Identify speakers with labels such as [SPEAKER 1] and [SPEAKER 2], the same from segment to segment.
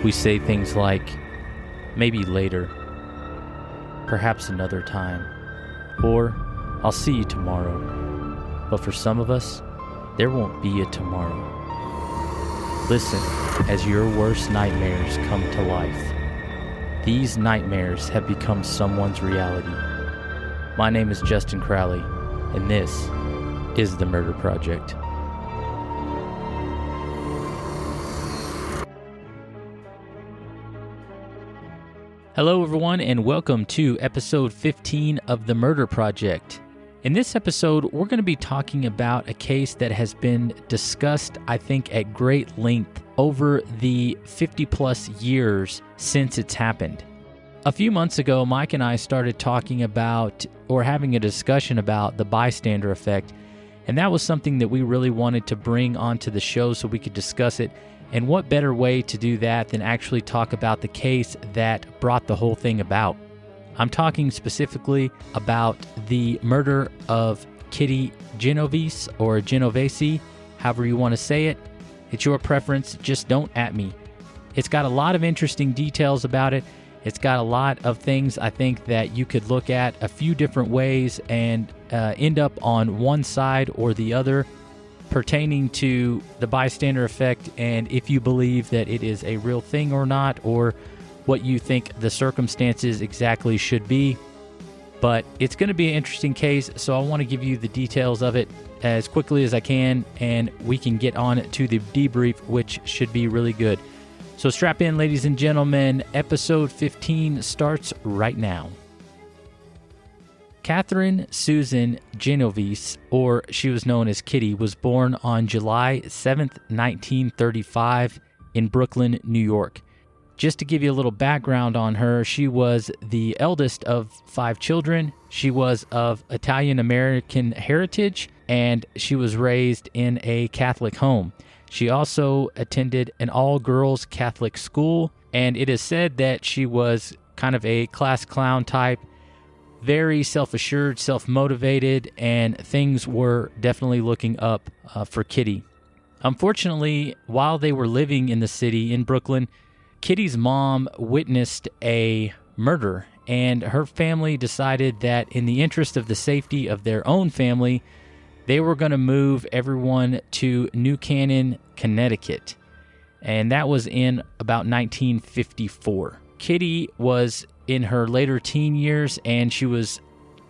[SPEAKER 1] We say things like, maybe later, perhaps another time, or I'll see you tomorrow. But for some of us, there won't be a tomorrow. Listen as your worst nightmares come to life. These nightmares have become someone's reality. My name is Justin Crowley, and this is The Murder Project. Hello everyone, and welcome to episode 15 of The Murder Project. In this episode, we're going to be talking about a case that has been discussed, I think, at great length over the 50 plus years since it's happened. A few months ago, Mike and I started talking about, or having a discussion about, the Bystander Effect, and that was something that we really wanted to bring onto the show so we could discuss it. And what better way to do that than actually talk about the case that brought the whole thing about? I'm talking specifically about the murder of Kitty Genovese, or Genovese, however you want to say it. It's your preference, just don't at me. It's got a lot of interesting details about it. It's got a lot of things I think that you could look at a few different ways and end up on one side or the other pertaining to the bystander effect, and if you believe that it is a real thing or not, or what you think the circumstances exactly should be. But it's going to be an interesting case, so I want to give you the details of it as quickly as I can, and we can get on to the debrief, which should be really good. So strap in, ladies and gentlemen. Episode 15 starts right now. Catherine Susan Genovese, or she was known as Kitty, was born on July 7th, 1935 in Brooklyn, New York. Just to give you a little background on her, she was the eldest of 5 children. She was of Italian-American heritage, and she was raised in a Catholic home. She also attended an all-girls Catholic school, and it is said that she was kind of a class clown type, very self-assured, self-motivated, and things were definitely looking up for Kitty. Unfortunately, while they were living in the city in Brooklyn, Kitty's mom witnessed a murder, and her family decided that in the interest of the safety of their own family, they were going to move everyone to New Canaan, Connecticut. And that was in about 1954. Kitty was in her later teen years, and she was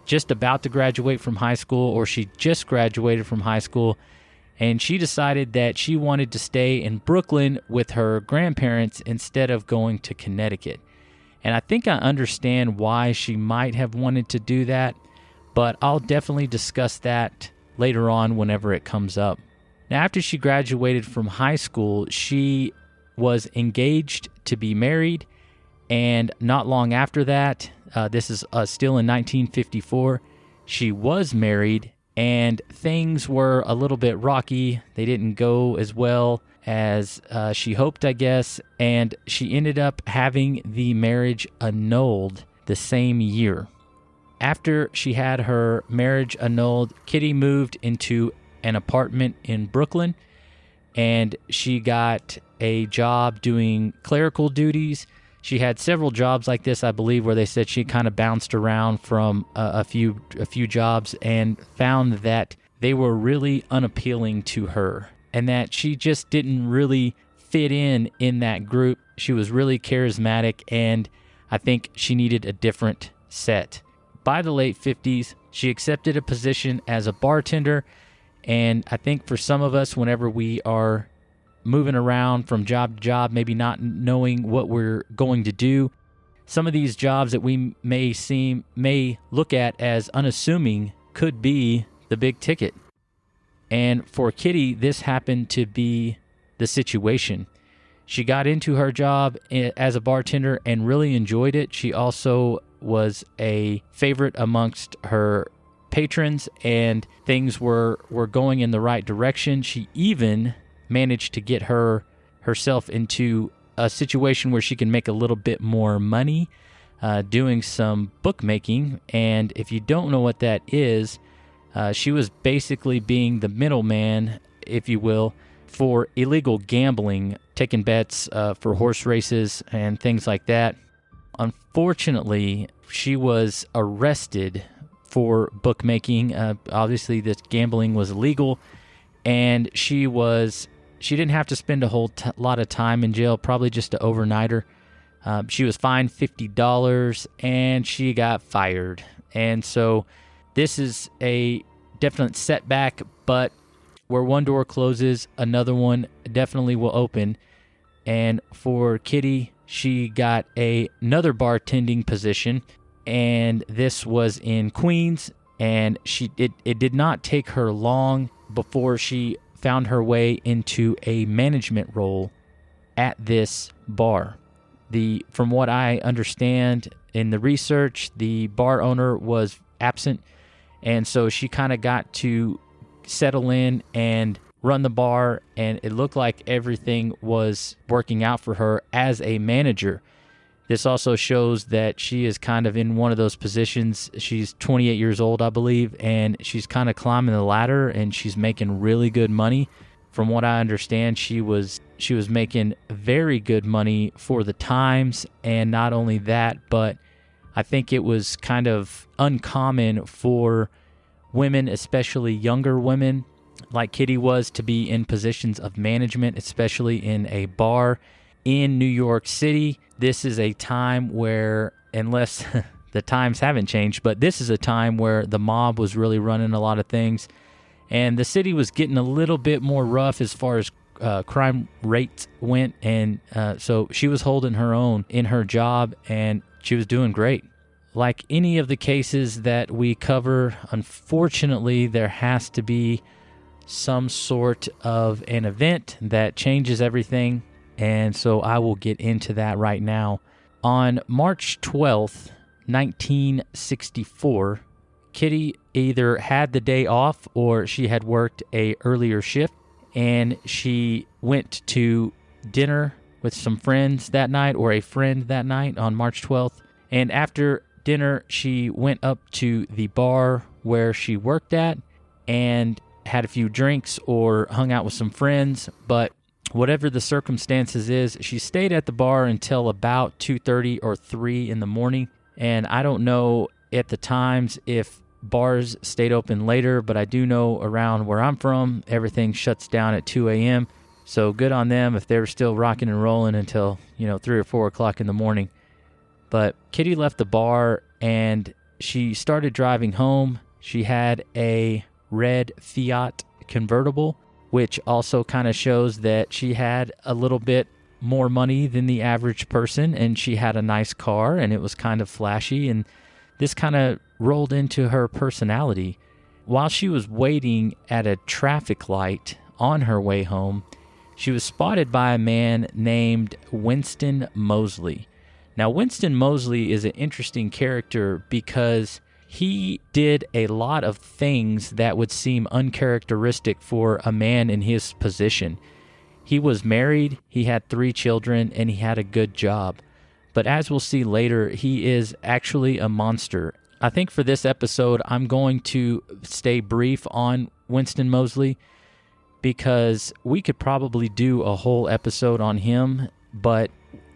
[SPEAKER 1] just about to graduate from high school, or she just graduated from high school, and she decided that she wanted to stay in Brooklyn with her grandparents instead of going to Connecticut. And I think I understand why she might have wanted to do that, but I'll definitely discuss that later on whenever it comes up. Now, after she graduated from high school, she was engaged to be married, and not long after that, this is still in 1954, she was married, and things were a little bit rocky. They didn't go as well as she hoped, I guess, and she ended up having the marriage annulled the same year. After she had her marriage annulled, Kitty moved into an apartment in Brooklyn, and she got a job doing clerical duties. She had several jobs like this, I believe, where they said she kind of bounced around from a few jobs and found that they were really unappealing to her and that she just didn't really fit in that group. She was really charismatic, and I think she needed a different set. By the late 50s, she accepted a position as a bartender, and I think for some of us, whenever we are moving around from job to job, maybe not knowing what we're going to do, some of these jobs that we may look at as unassuming could be the big ticket. And for Kitty, this happened to be the situation. She got into her job as a bartender and really enjoyed it. She also was a favorite amongst her patrons, and things were going in the right direction. She even managed to get herself into a situation where she can make a little bit more money doing some bookmaking. And if you don't know what that is, she was basically being the middleman, if you will, for illegal gambling taking bets for horse races and things like that. Unfortunately, she was arrested for bookmaking. Obviously, this gambling was illegal, and she didn't have to spend a whole lot of time in jail, probably just an overnighter. She was fined $50 and she got fired. And so this is a definite setback, but where one door closes, another one definitely will open. And for Kitty, she got another bartending position, and this was in Queens, and it did not take her long before she found her way into a management role at this bar. From what I understand in the research, the bar owner was absent, and so she kind of got to settle in and run the bar, and it looked like everything was working out for her as a manager. This also shows that she is kind of in one of those positions. She's 28 years old, I believe, and she's kind of climbing the ladder, and she's making really good money. From what I understand, she was making very good money for the times, and not only that, but I think it was kind of uncommon for women, especially younger women, like Kitty was, to be in positions of management, especially in a bar in New York City. This is a time where, unless the times haven't changed, but this is a time where the mob was really running a lot of things, and the city was getting a little bit more rough as far as crime rates went, and so she was holding her own in her job, and she was doing great. Like any of the cases that we cover, unfortunately, there has to be some sort of an event that changes everything, and so I will get into that right now. On March 12th, 1964, Kitty either had the day off or she had worked a earlier shift, and she went to dinner with some friends that night, or a friend that night on March 12th. And after dinner, she went up to the bar where she worked at and had a few drinks or hung out with some friends. But whatever the circumstances is, she stayed at the bar until about 2:30 or 3 in the morning. And I don't know at the times if bars stayed open later, but I do know around where I'm from, everything shuts down at 2 a.m. So good on them if they were still rocking and rolling until, 3 or 4 o'clock in the morning. But Kitty left the bar and she started driving home. She had a red Fiat convertible, which also kind of shows that she had a little bit more money than the average person, and she had a nice car, and it was kind of flashy, and this kind of rolled into her personality. While she was waiting at a traffic light on her way home, she was spotted by a man named Winston Moseley. Now, Winston Moseley is an interesting character because he did a lot of things that would seem uncharacteristic for a man in his position. He was married, he had 3 children, and he had a good job. But as we'll see later, he is actually a monster. I think for this episode, I'm going to stay brief on Winston Moseley because we could probably do a whole episode on him, but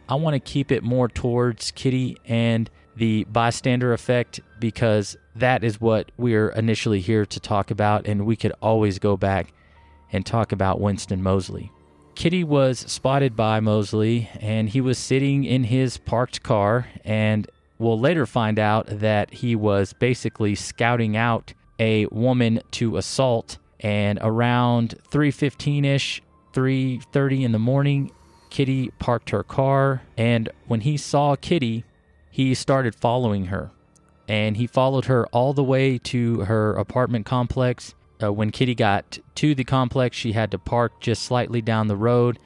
[SPEAKER 1] I want to keep it more towards Kitty and the Bystander Effect because that is what we're initially here to talk about, and we could always go back and talk about Winston Moseley. Kitty was spotted by Moseley, and he was sitting in his parked car, and we'll later find out that he was basically scouting out a woman to assault, and around 3:15-ish, 3:30 in the morning, Kitty parked her car, and when he saw Kitty, he started following her, and he followed her all the way to her apartment complex. When Kitty got to the complex, she had to park just slightly down the road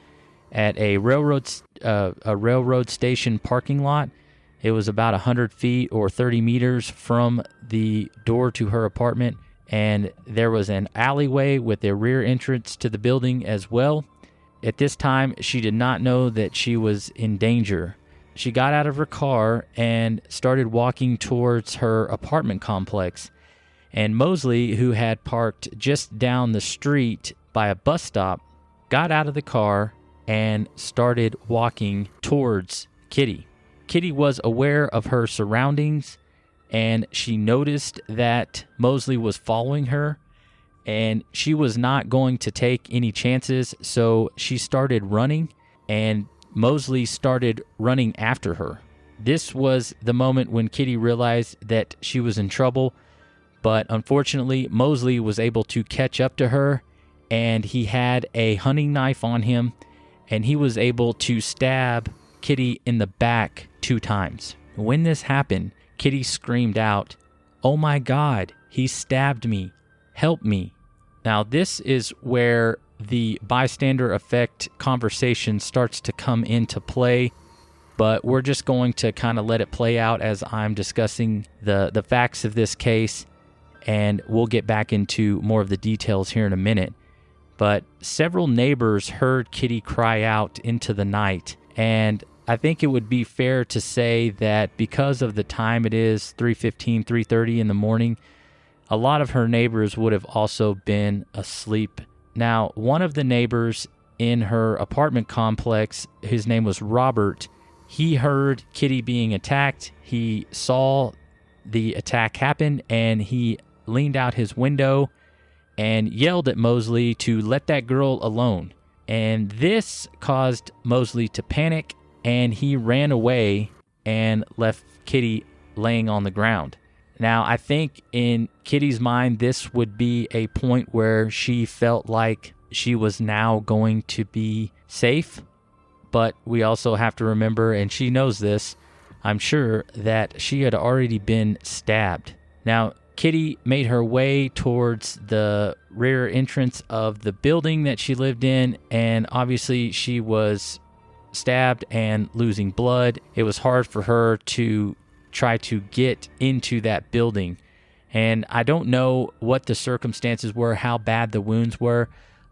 [SPEAKER 1] at a railroad station parking lot. It was about 100 feet or 30 meters from the door to her apartment, and there was an alleyway with a rear entrance to the building as well. At this time, she did not know that she was in danger. She got out of her car and started walking towards her apartment complex. And Moseley, who had parked just down the street by a bus stop, got out of the car and started walking towards Kitty. Kitty was aware of her surroundings, and she noticed that Mosley was following her, and she was not going to take any chances, so she started running, and Mosley started running after her. This was the moment when Kitty realized that she was in trouble, but unfortunately, Mosley was able to catch up to her, and he had a hunting knife on him, and he was able to stab Kitty in the back 2 times. When this happened, Kitty screamed out, "Oh my God, he stabbed me. Help me." Now, this is where the bystander effect conversation starts to come into play, but we're just going to kind of let it play out as I'm discussing the facts of this case, and we'll get back into more of the details here in a minute. But several neighbors heard Kitty cry out into the night, and I think it would be fair to say that because of the time it is, 3:15, 3:30 in the morning, a lot of her neighbors would have also been asleep. Now, one of the neighbors in her apartment complex, his name was Robert, he heard Kitty being attacked. He saw the attack happen, and he leaned out his window and yelled at Mosley to let that girl alone. And this caused Mosley to panic, and he ran away and left Kitty laying on the ground. Now, I think in Kitty's mind, this would be a point where she felt like she was now going to be safe. But we also have to remember, and she knows this, I'm sure, that she had already been stabbed. Now, Kitty made her way towards the rear entrance of the building that she lived in, and obviously she was stabbed and losing blood. It was hard for her to try to get into that building. And I don't know what the circumstances were, how bad the wounds were,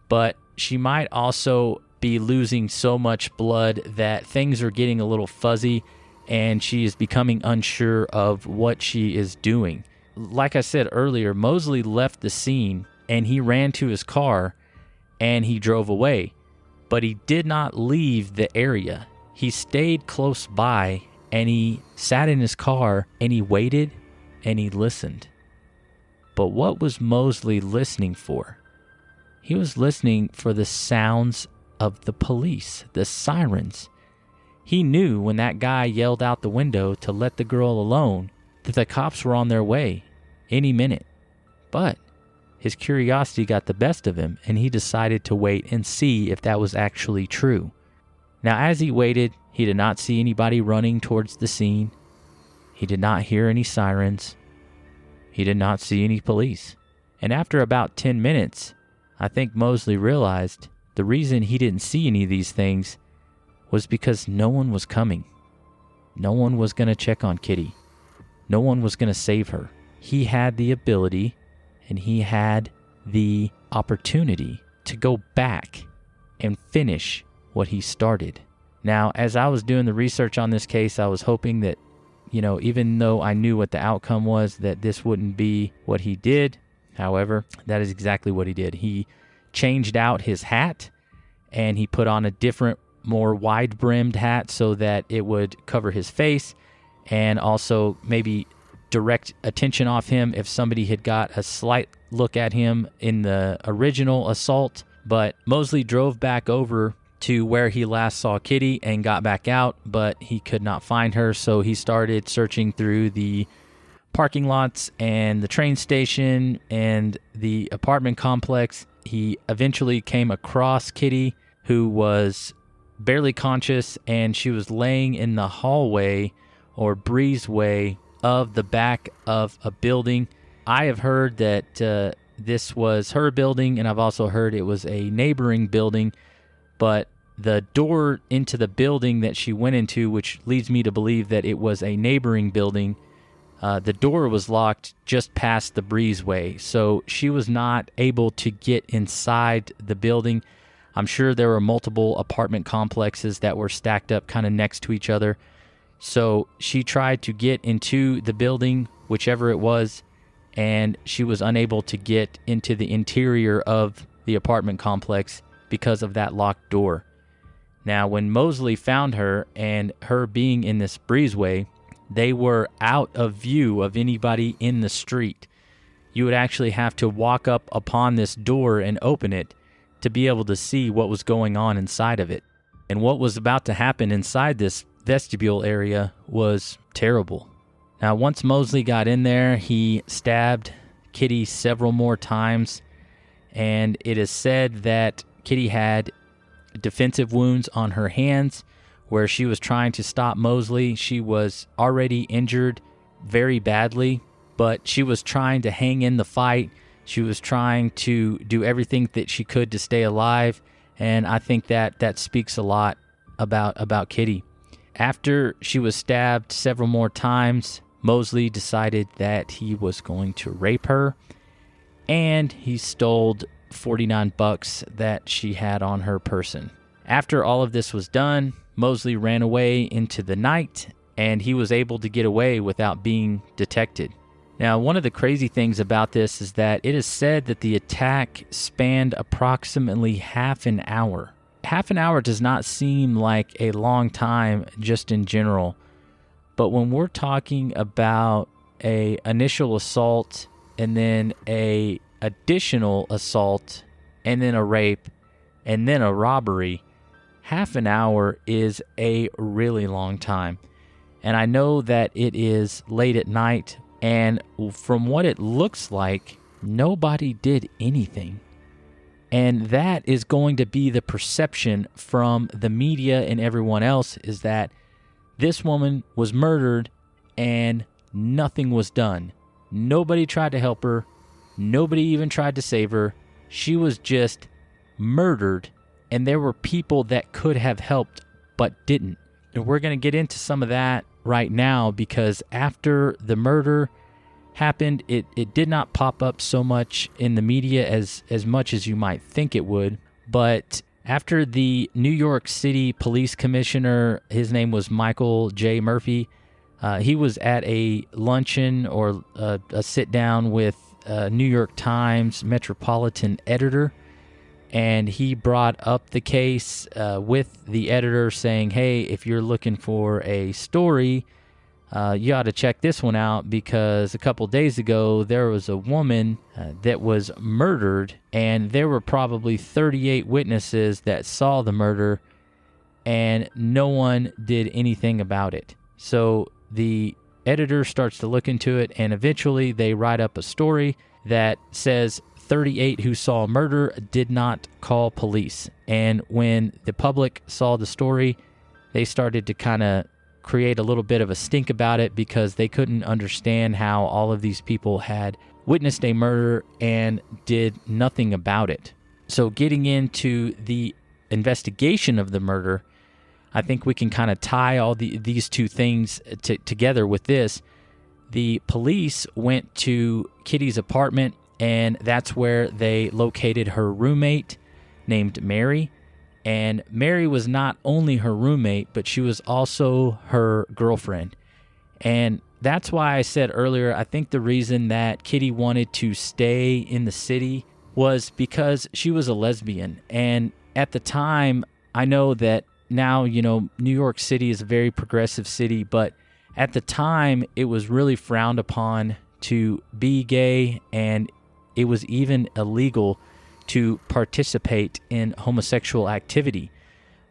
[SPEAKER 1] but she might also be losing so much blood that things are getting a little fuzzy, and she is becoming unsure of what she is doing. Like I said earlier, Mosley left the scene, and he ran to his car, and he drove away. But he did not leave the area. He stayed close by, and he sat in his car, and he waited, and he listened. But what was Mosley listening for? He was listening for the sounds of the police, the sirens. He knew when that guy yelled out the window to let the girl alone that the cops were on their way any minute. But his curiosity got the best of him, and he decided to wait and see if that was actually true. Now, as he waited, he did not see anybody running towards the scene. He did not hear any sirens. He did not see any police. And after about 10 minutes, I think Mosley realized the reason he didn't see any of these things was because no one was coming. No one was going to check on Kitty. No one was going to save her. He had the ability, and he had the opportunity to go back and finish what he started. Now, as I was doing the research on this case, I was hoping that, even though I knew what the outcome was, that this wouldn't be what he did. However, that is exactly what he did. He changed out his hat, and he put on a different, more wide-brimmed hat so that it would cover his face, and also maybe direct attention off him if somebody had got a slight look at him in the original assault. But Mosley drove back over to where he last saw Kitty and got back out, but he could not find her, so he started searching through the parking lots and the train station and the apartment complex. He eventually came across Kitty, who was barely conscious, and she was laying in the hallway or breezeway of the back of a building. I have heard that this was her building, and I've also heard it was a neighboring building, but the door into the building that she went into, which leads me to believe that it was a neighboring building, the door was locked just past the breezeway, so she was not able to get inside the building. I'm sure there were multiple apartment complexes that were stacked up kind of next to each other. So she tried to get into the building, whichever it was, and she was unable to get into the interior of the apartment complex because of that locked door. Now, when Mosley found her and her being in this breezeway, they were out of view of anybody in the street. You would actually have to walk up upon this door and open it to be able to see what was going on inside of it. And what was about to happen inside this vestibule area was terrible. Now, once Mosley got in there, he stabbed Kitty several more times, and it is said that Kitty had defensive wounds on her hands where she was trying to stop Mosley. She was already injured very badly, but she was trying to hang in the fight. She was trying to do everything that she could to stay alive, and I think that speaks a lot about Kitty. After she was stabbed several more times, Mosley decided that he was going to rape her, and he stole $49 that she had on her person. After all of this was done, Mosley ran away into the night, and he was able to get away without being detected. Now, one of the crazy things about this is that it is said that the attack spanned approximately half an hour. Half an hour does not seem like a long time just in general, but when we're talking about a initial assault and then a additional assault and then a rape and then a robbery, half an hour is a really long time. And I know that it is late at night, and from what it looks like, nobody did anything. And that is going to be the perception from the media and everyone else, is that this woman was murdered and nothing was done. Nobody tried to help her. Nobody even tried to save her. She was just murdered, and there were people that could have helped but didn't. And we're going to get into some of that right now, because after the murder happened, it did not pop up so much in the media as much as you might think it would. But after the New York City Police Commissioner, his name was Michael J. Murphy, he was at a luncheon or a sit-down with New York Times Metropolitan editor, and he brought up the case with the editor saying, hey, if you're looking for a story, you ought to check this one out, because a couple days ago there was a woman that was murdered, and there were probably 38 witnesses that saw the murder, and no one did anything about it. So the editor starts to look into it, and eventually they write up a story that says 38 who saw murder did not call police. And when the public saw the story, they started to kind of create a little bit of a stink about it, because they couldn't understand how all of these people had witnessed a murder and did nothing about it. So getting into the investigation of the murder, I think we can kind of tie all these two things together with this. The police went to Kitty's apartment, and that's where they located her roommate named Mary. And Mary was not only her roommate, but she was also her girlfriend. And that's why I said earlier, I think the reason that Kitty wanted to stay in the city was because she was a lesbian. And at the time, I know that now, New York City is a very progressive city, but at the time, it was really frowned upon to be gay, and it was even illegal to participate in homosexual activity.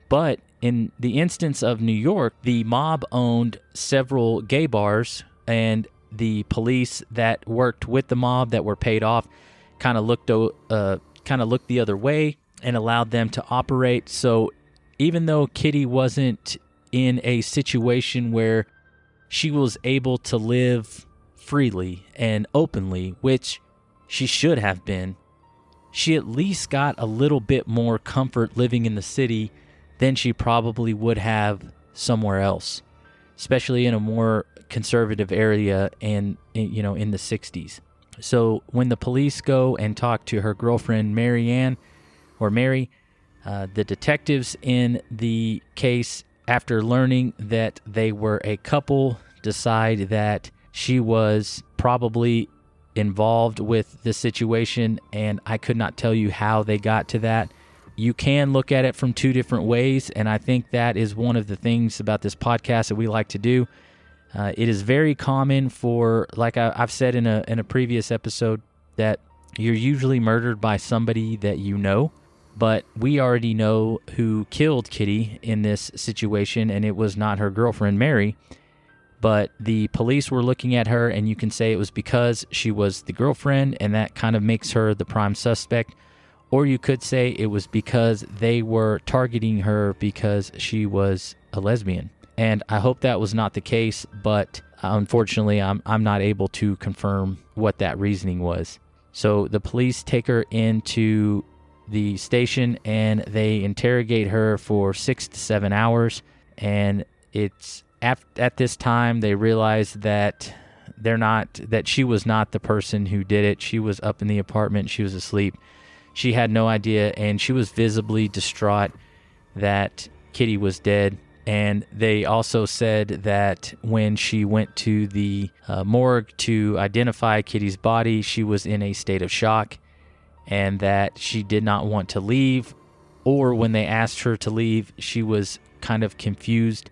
[SPEAKER 1] But in the instance of New York, the mob owned several gay bars, and the police that worked with the mob that were paid off kind of looked the other way and allowed them to operate. So even though Kitty wasn't in a situation where she was able to live freely and openly, which she should have been, she at least got a little bit more comfort living in the city than she probably would have somewhere else, especially in a more conservative area in the 60s. So when the police go and talk to her girlfriend Mary, the detectives in the case, after learning that they were a couple, decide that she was probably involved with the situation, and I could not tell you how they got to that, you can look at it from two different ways, and I think that is one of the things about this podcast that we like to do. It is very common for, like I've said in a previous episode, that you're usually murdered by somebody that you know, but we already know who killed Kitty in this situation, and it was not her girlfriend, Mary, but the police were looking at her, and you can say it was because she was the girlfriend, and that kind of makes her the prime suspect, or you could say it was because they were targeting her because she was a lesbian. And I hope that was not the case, but unfortunately, I'm not able to confirm what that reasoning was. So the police take her into the station and they interrogate her for 6 to 7 hours. And it's at this time they realize that she was not the person who did it. She was up in the apartment. She was asleep. She had no idea, and she was visibly distraught that Kitty was dead. And they also said that when she went to the morgue to identify Kitty's body, she was in a state of shock and that she did not want to leave. Or when they asked her to leave, she was kind of confused,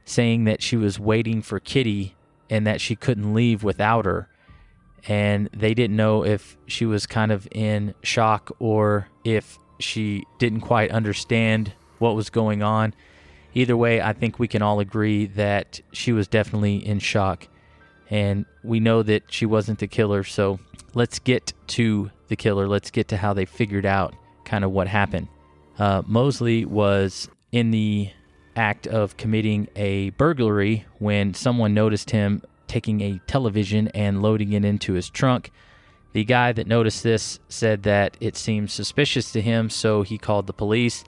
[SPEAKER 1] saying that she was waiting for Kitty and that she couldn't leave without her. And they didn't know if she was kind of in shock or if she didn't quite understand what was going on. Either way, I think we can all agree that she was definitely in shock, and we know that she wasn't the killer. So let's get to the killer. Let's get to how they figured out kind of what happened. Mosley was in the act of committing a burglary when someone noticed him taking a television and loading it into his trunk. The guy that noticed this said that it seemed suspicious to him, so he called the police.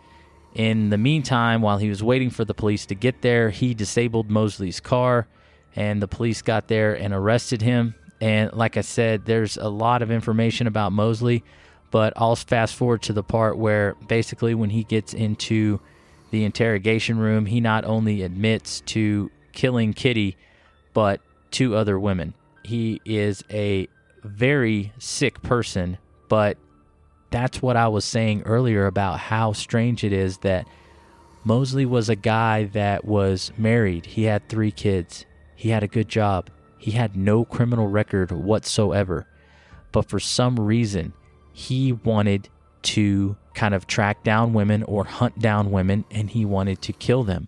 [SPEAKER 1] In the meantime, while he was waiting for the police to get there, he disabled Mosley's car, and the police got there and arrested him. And like I said, there's a lot of information about Mosley, but I'll fast forward to the part where basically when he gets into the interrogation room, he not only admits to killing Kitty, but 2 other women. He is a very sick person, but that's what I was saying earlier about how strange it is that Mosley was a guy that was married. He had 3 kids. He had a good job. He had no criminal record whatsoever. But for some reason, he wanted to kind of track down women or hunt down women, and he wanted to kill them.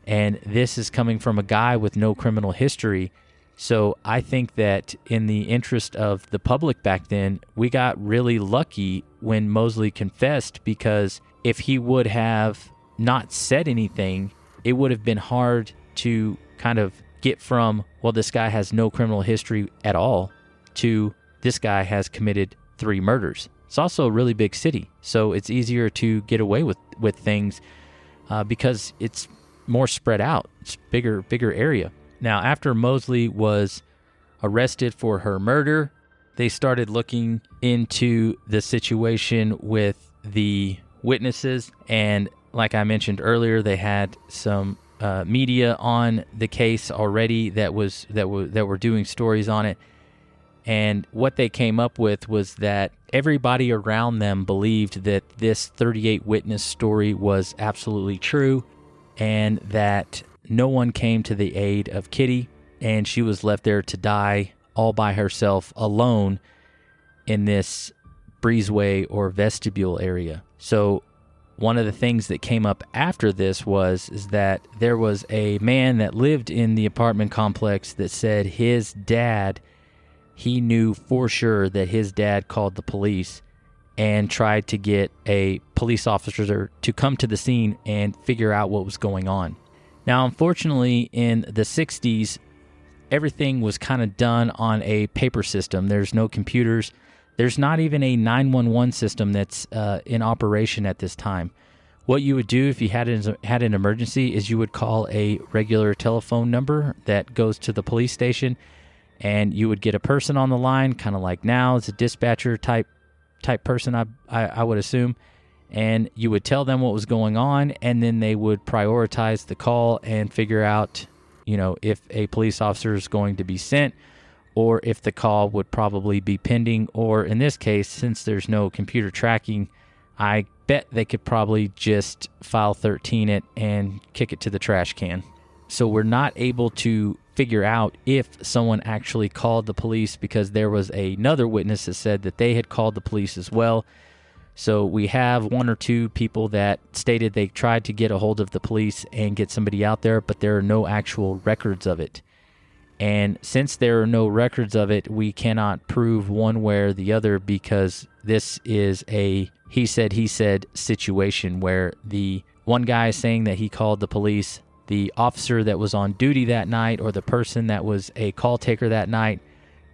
[SPEAKER 1] And this is coming from a guy with no criminal history. So I think that in the interest of the public back then, we got really lucky when Mosley confessed, because if he would have not said anything, it would have been hard to kind of get from, well, this guy has no criminal history at all, to this guy has committed 3 murders. It's also a really big city, so it's easier to get away with things because it's more spread out. It's bigger area. Now, after Mosley was arrested for her murder, they started looking into the situation with the witnesses. And like I mentioned earlier, they had some media on the case already that were doing stories on it. And what they came up with was that everybody around them believed that this 38 witness story was absolutely true, and that no one came to the aid of Kitty, and she was left there to die all by herself alone in this breezeway or vestibule area. So one of the things that came up after this is that there was a man that lived in the apartment complex that said his dad, he knew for sure that his dad called the police and tried to get a police officer to come to the scene and figure out what was going on. Now, unfortunately, in the 60s, everything was kind of done on a paper system. There's no computers. There's not even a 911 system that's in operation at this time. What you would do if you had an emergency is you would call a regular telephone number that goes to the police station, and you would get a person on the line, kind of like now. It's a dispatcher type person, I would assume. And you would tell them what was going on, and then they would prioritize the call and figure out, if a police officer is going to be sent, or if the call would probably be pending, or in this case, since there's no computer tracking, I bet they could probably just file 13 it and kick it to the trash can. So we're not able to figure out if someone actually called the police, because there was another witness that said that they had called the police as well. So we have one or two people that stated they tried to get a hold of the police and get somebody out there, but there are no actual records of it. And since there are no records of it, we cannot prove one way or the other, because this is a he said situation where the one guy is saying that he called the police. The officer that was on duty that night, or the person that was a call taker that night,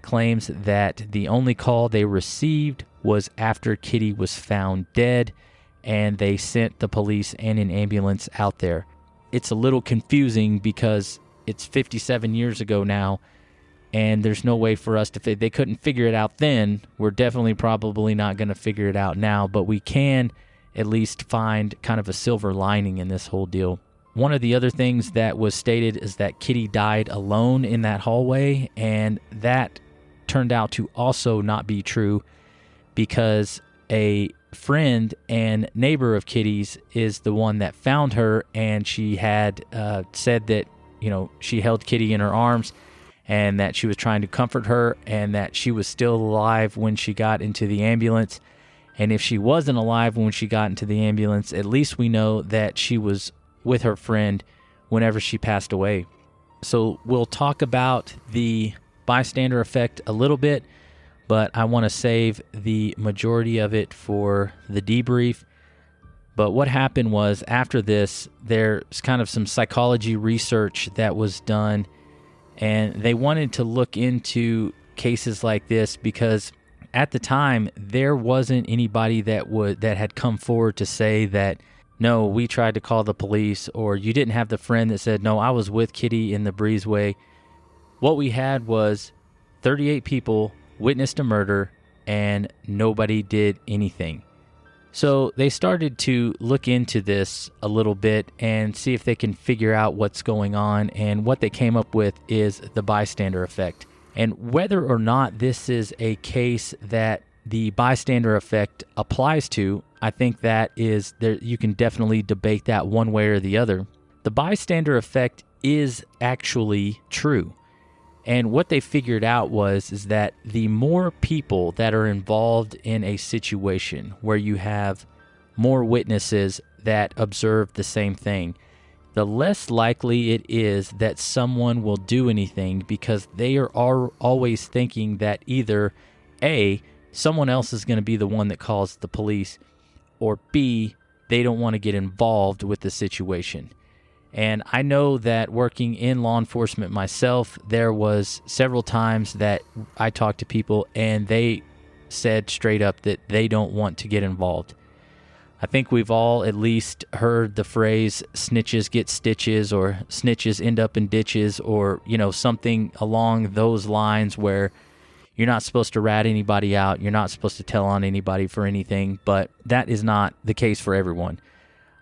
[SPEAKER 1] claims that the only call they received was after Kitty was found dead, and they sent the police and an ambulance out there. It's a little confusing because it's 57 years ago now, and there's no way for us to they couldn't figure it out then. We're definitely probably not going to figure it out now, but we can at least find kind of a silver lining in this whole deal. One of the other things that was stated is that Kitty died alone in that hallway, and that turned out to also not be true, because a friend and neighbor of Kitty's is the one that found her, and she had said that, she held Kitty in her arms and that she was trying to comfort her, and that she was still alive when she got into the ambulance. And if she wasn't alive when she got into the ambulance, at least we know that she was with her friend whenever she passed away. So we'll talk about the bystander effect a little bit, but I want to save the majority of it for the debrief. But what happened was, after this, there's kind of some psychology research that was done, and they wanted to look into cases like this, because at the time there wasn't anybody that had come forward to say that, no, we tried to call the police, or you didn't have the friend that said, no, I was with Kitty in the breezeway. What we had was 38 people witnessed a murder, and nobody did anything. So they started to look into this a little bit and see if they can figure out what's going on, and what they came up with is the bystander effect. And whether or not this is a case that the bystander effect applies to, I think that is there. You can definitely debate that one way or the other. The bystander effect is actually true. And what they figured out is that the more people that are involved in a situation where you have more witnesses that observe the same thing, the less likely it is that someone will do anything, because they are always thinking that either A, someone else is going to be the one that calls the police, or B, they don't want to get involved with the situation. And I know that working in law enforcement myself, there was several times that I talked to people and they said straight up that they don't want to get involved. I think we've all at least heard the phrase snitches get stitches, or snitches end up in ditches, or, something along those lines, where you're not supposed to rat anybody out. You're not supposed to tell on anybody for anything, but that is not the case for everyone.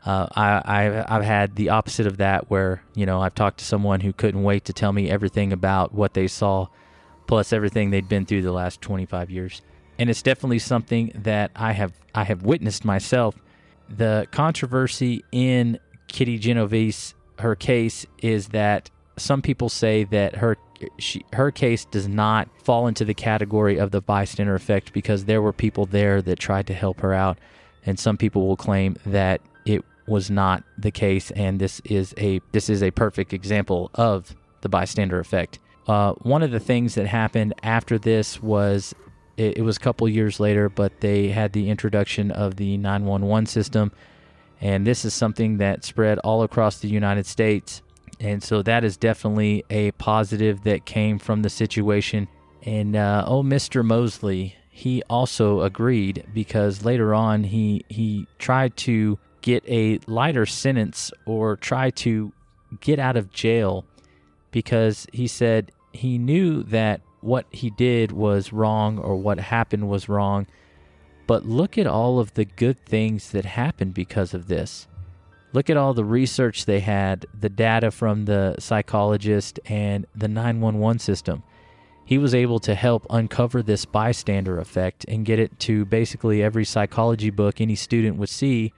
[SPEAKER 1] I've had the opposite of that, where, I've talked to someone who couldn't wait to tell me everything about what they saw, plus everything they'd been through the last 25 years. And it's definitely something that I have witnessed myself. The controversy in Kitty Genovese, her case, is that some people say that her case does not fall into the category of the bystander effect, because there were people there that tried to help her out, and some people will claim that it was not the case, and this is a perfect example of the bystander effect. One of the things that happened after this was, it was a couple years later, but they had the introduction of the 911 system, and this is something that spread all across the United States. And so that is definitely a positive that came from the situation. And Mr. Mosley, he also agreed, because later on he tried to get a lighter sentence, or try to get out of jail, because he said he knew that what he did was wrong, or what happened was wrong, but look at all of the good things that happened because of this. Look at all the research they had, the data from the psychologist and the 911 system. he was able to help uncover this bystander effect and get it to basically every psychology book any student would see,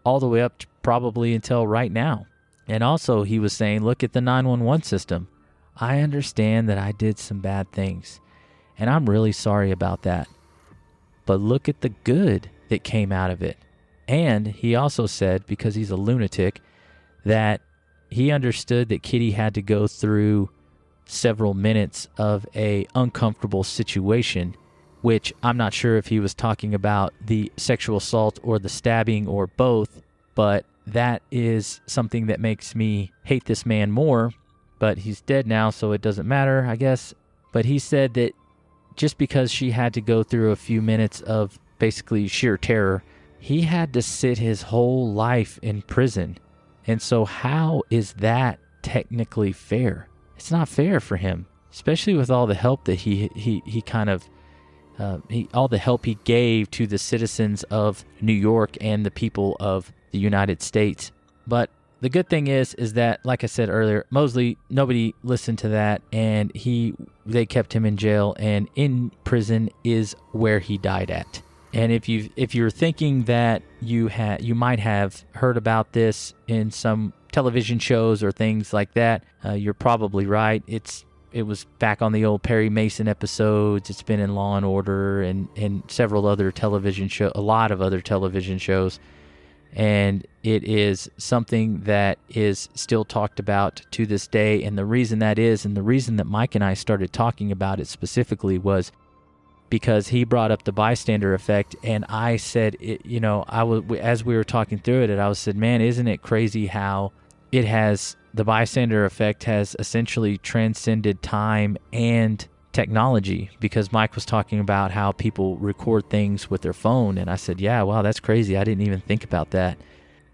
[SPEAKER 1] all the way up to probably until right now. And also he was saying, look at the 911 system. I understand that I did some bad things, and I'm really sorry about that. But look at the good that came out of it. And he also said, because he's a lunatic, that he understood that Kitty had to go through several minutes of a uncomfortable situation, which I'm not sure if he was talking about the sexual assault or the stabbing or both, but that is something that makes me hate this man more. But he's dead now, so it doesn't matter, I guess. But he said that just because she had to go through a few minutes of basically sheer terror, he had to sit his whole life in prison. And so how is that technically fair? It's not fair for him, especially with all the help that all the help he gave to the citizens of New York and the people of the United States. But the good thing is that, like I said earlier, Mosley, nobody listened to that, and they kept him in jail, and in prison is where he died at. And if you're thinking that you might have heard about this in some television shows or things like that, you're probably right. It was back on the old Perry Mason episodes. It's been in Law and Order and several other television shows, a lot of other television shows. And it is something that is still talked about to this day. And the reason that Mike and I started talking about it specifically was because he brought up the bystander effect, and I said, as we were talking through it, I said, man, isn't it crazy how the bystander effect has essentially transcended time and technology? Because Mike was talking about how people record things with their phone, and I said, yeah, wow, that's crazy. I didn't even think about that.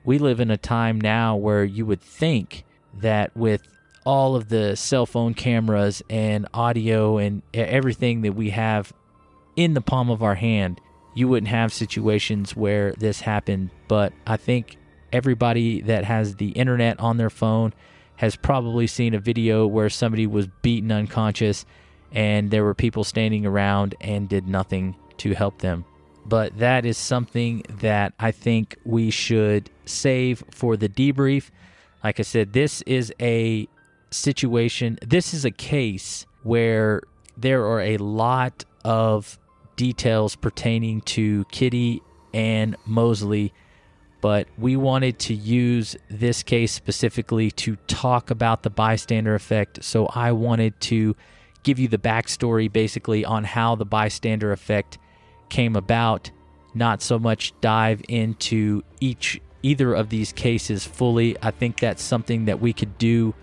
[SPEAKER 1] We live in a time now where you would think that with all of the cell phone cameras and audio and everything that we have in the palm of our hand, you wouldn't have situations where this happened. But I think everybody that has the internet on their phone has probably seen a video where somebody was beaten unconscious and there were people standing around and did nothing to help them. But that is something that I think we should save for the debrief. Like I said, this is a situation, this is a case where there are a lot of details pertaining to Kitty and Mosley, but we wanted to use this case specifically to talk about the bystander effect. So I wanted to give you the backstory basically on how the bystander effect came about, not so much dive into either of these cases fully. I think that's something that we could do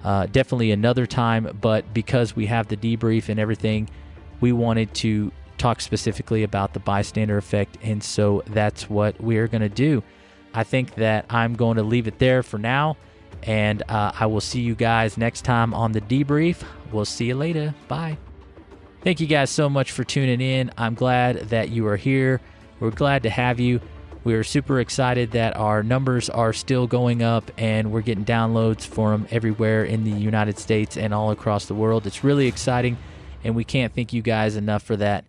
[SPEAKER 1] definitely another time, but because we have the debrief and everything, we wanted to talk specifically about the bystander effect, and so that's what we're going to do. I think that I'm going to leave it there for now, and I will see you guys next time on the debrief. We'll see you later. Bye. Thank you guys so much for tuning in. I'm glad that you are here. We're glad to have you. We are super excited that our numbers are still going up and we're getting downloads for them everywhere in the United States and all across the world. It's really exciting, and we can't thank you guys enough for that.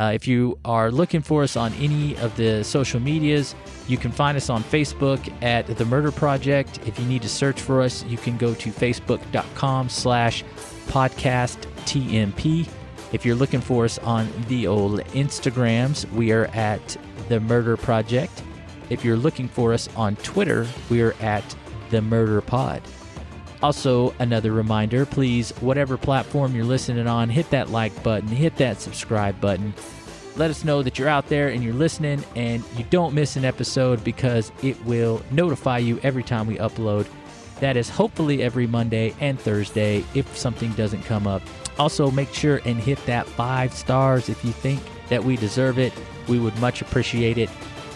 [SPEAKER 1] If you are looking for us on any of the social medias, you can find us on Facebook at The Murder Project. If you need to search for us, you can go to facebook.com/podcasttmp. If you're looking for us on the old Instagrams, we are at The Murder Project. If you're looking for us on Twitter, we are at The Murder Pod. Also, another reminder, please, whatever platform you're listening on, hit that like button, hit that subscribe button. Let us know that you're out there and you're listening and you don't miss an episode, because it will notify you every time we upload. That is hopefully every Monday and Thursday if something doesn't come up. Also, make sure and hit that 5 stars if you think that we deserve it. We would much appreciate it,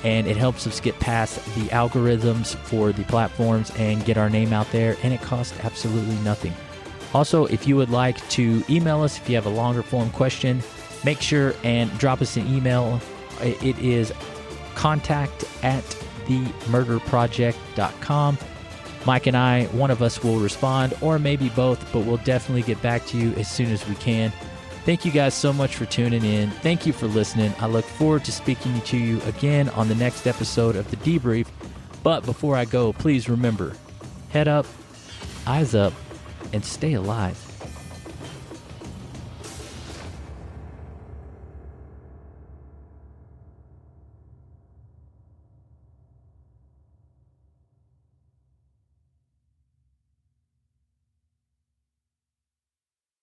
[SPEAKER 1] and it helps us get past the algorithms for the platforms and get our name out there, and it costs absolutely nothing. Also, if you would like to email us if you have a longer form question, make sure and drop us an email. It is contact@themurderproject.com. Mike and I, one of us will respond, or maybe both, but we'll definitely get back to you as soon as we can. Thank you guys so much for tuning in. Thank you for listening. I look forward to speaking to you again on the next episode of The Debrief. But before I go, please remember, head up, eyes up, and stay alive.